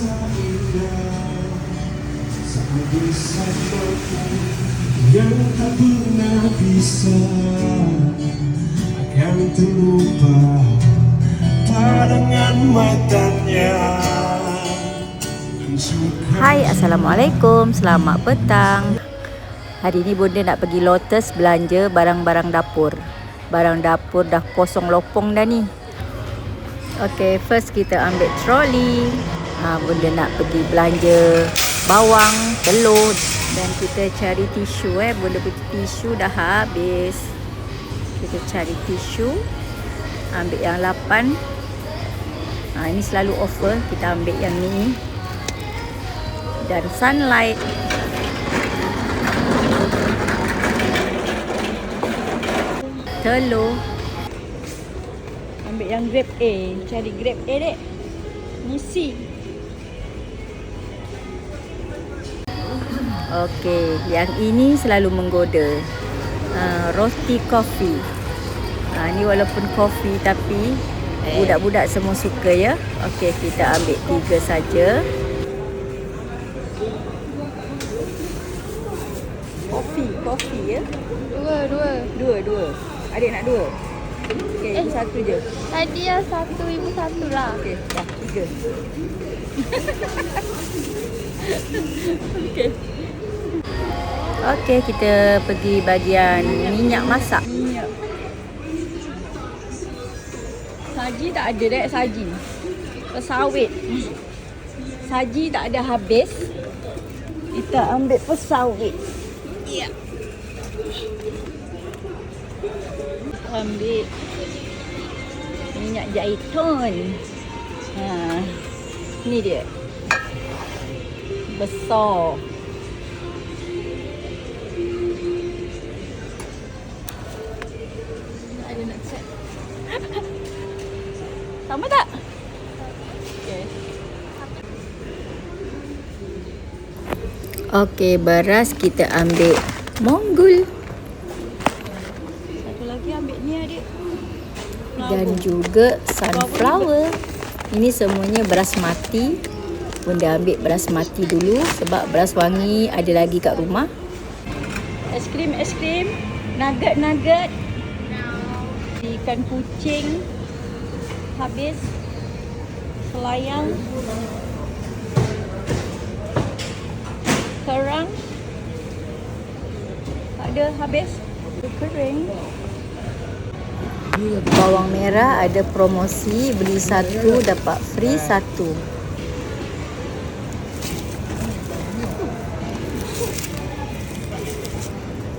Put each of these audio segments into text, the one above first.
terasa indah saat bersamamu yang tak pernah bisa akan terlupa pandangan matanya. Hai, Assalamualaikum, selamat petang. Hari ni Bonda nak pergi Lotus belanja barang-barang dapur. Barang dapur dah kosong lopong dah ni. Okay, first kita ambil troli. Bonda nak pergi belanja bawang, telur, dan kita cari tisu. Bonda punya tisu dah habis. Kita cari tisu. Ambil yang 8. Ini selalu offer, kita ambil yang ni. Dan Sunlight. Telur. Ambil yang grade A. Cari grade A dek. Ni C. Okey, yang ini selalu menggoda. Roasty coffee. Ni walaupun kopi tapi budak-budak semua suka ya. Okey, kita ambil 3 saja. Kopi ya. Dua. Adik nak 2. Okey, ini 1 je. Tadi yang 1, ibu 1 lah. Okey, dah 3. Okey. Okey, kita pergi bahagian minyak masak. Saji tak ada dek, saji. Pesawit. Saji tak ada habis. Kita ambil pesawit. Ya. Ambil minyak zaitun. Ni dia. Besar. Ada nak check. Sama tak? Okey. Okey, beras kita ambil Monggol. Satu lagi ambil ni adik. Dan juga sunflower. Ini semuanya beras mati. Bunda ambil beras mati dulu sebab beras wangi ada lagi kat rumah. Es krim. Nugget. Ikan kucing. Habis. Selayang. Kerang. Tak ada, habis. Kering. Bawang merah ada promosi, beli 1 dapat free 1.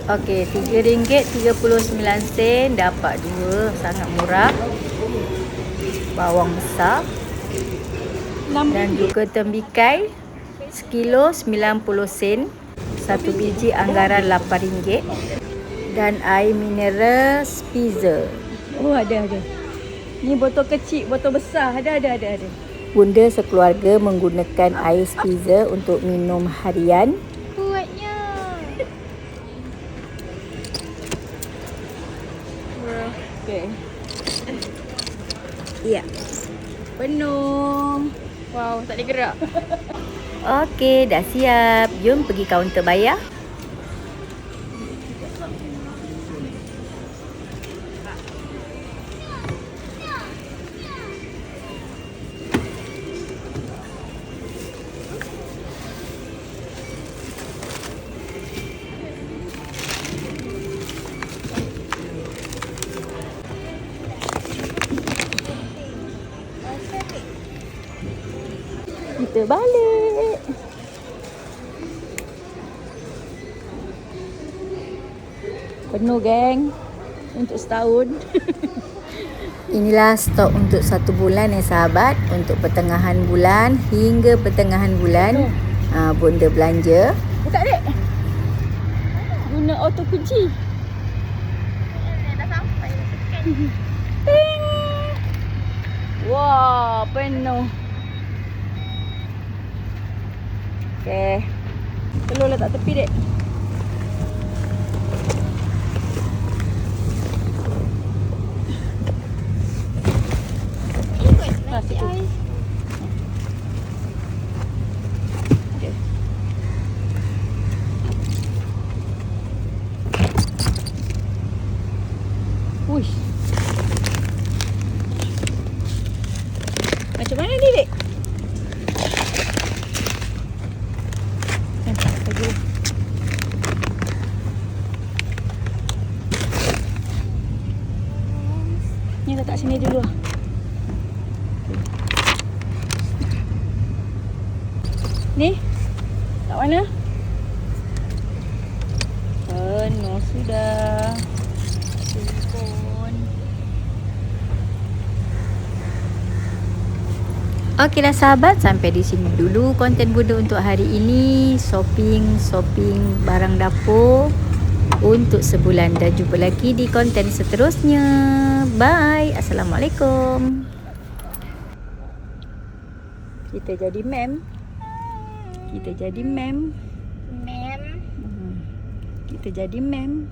Okey, RM3.39 dapat 2, sangat murah. Bawang besar. Dan juga tembikai sekilo 90 sen. 1 biji anggaran RM8. Dan air mineral Spitzer. Oh, ada. Ni botol kecil, botol besar. Ada. Bunda sekeluarga menggunakan air Spitzer untuk minum harian. Kuatnya. Okey. Ya. Penuh. Wow, tak boleh gerak. Okey, dah siap. Jom pergi kaunter bayar. Kita balik. Penuh geng untuk setahun. Inilah stok untuk 1 bulan sahabat. Untuk pertengahan bulan hingga pertengahan bulan Bonda belanja. Buka dek. Guna auto kunci. Dah sampai. Ting. Wah, penuh. Okey. Telur letak tepi dek. Ikut nasi ais. Macam mana ni, Dek? Pergi. Ni letak sini dulu. Ni? Kat mana? Penuh sudah. Telefon. Okeylah sahabat, sampai di sini dulu konten Bunda untuk hari ini. Shopping barang dapur untuk sebulan, dan jumpa lagi di konten seterusnya. Bye. Assalamualaikum. Kita jadi mem. Mem. Kita jadi mem.